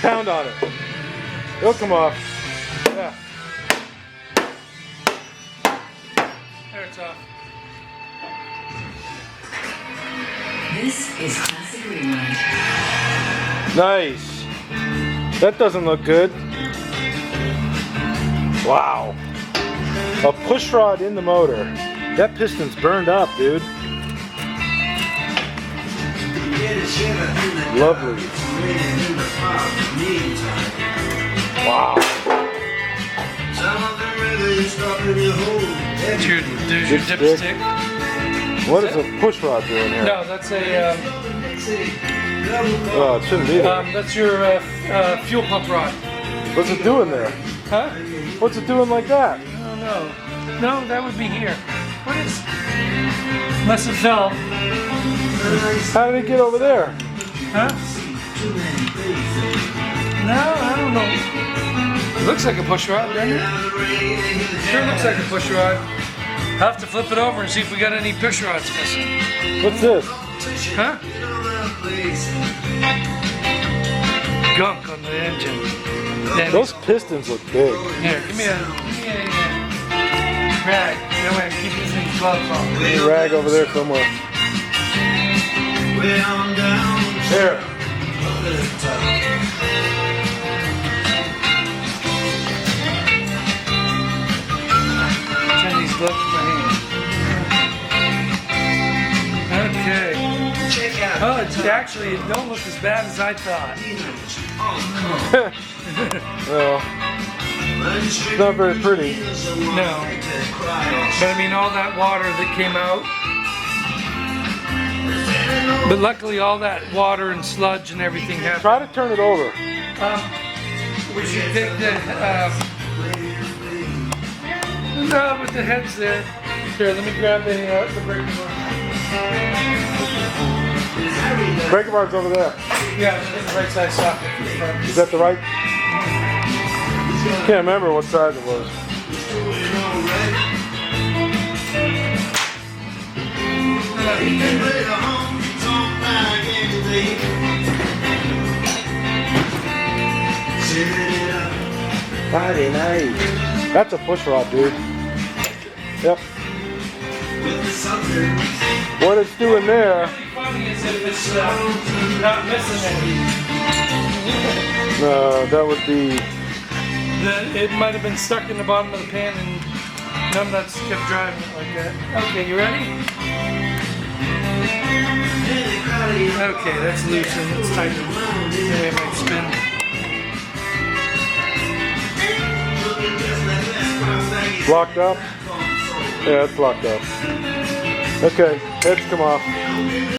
Pound on it. It'll come off. Yeah. There, it's off. This is classic rewind. Nice. That doesn't look good. Wow. A push rod in the motor. That piston's burned up, dude. Lovely. Wow. There's your Big dipstick. stick. What is a push rod doing here? No, that's a Oh, it shouldn't be there. that's your fuel pump rod. What's it doing there? Huh? What's it doing like that? Oh no. No, that would be here. What is? Must have fell. How did it get over there? Huh? No, I don't know. It looks like a push rod, doesn't it? Sure looks like a push rod. I'll have to flip it over and see if we got any push rods missing. What's this? Huh? Gunk on the engine. Then Those pistons look big. here, give me a rag. That way I can keep these gloves on. There's a rag over there somewhere. Here. Turn these gloves in my hand. Okay. Oh, it's actually, it don't look as bad as I thought. Well, it's not very pretty. No. But I mean, all that water that came out. But luckily, all that water and sludge and everything happened. Try to turn it over. We should take the, no, with the heads there. Here, let me grab the breaker bar. Breaker bar's over there. Yeah, it's the right side socket. Is that the right? Can't remember what size it was. Friday night. That's a push rod, dude. Yep. What it's doing there. What's really funny is if it's not missing any. No, that would be. It might have been stuck in the bottom of the pan and numbnuts kept driving it like that. Okay, you ready? Okay, that's loose and it's tight. Maybe it might spin. Locked up? Yeah, it's locked up. Okay, heads come off.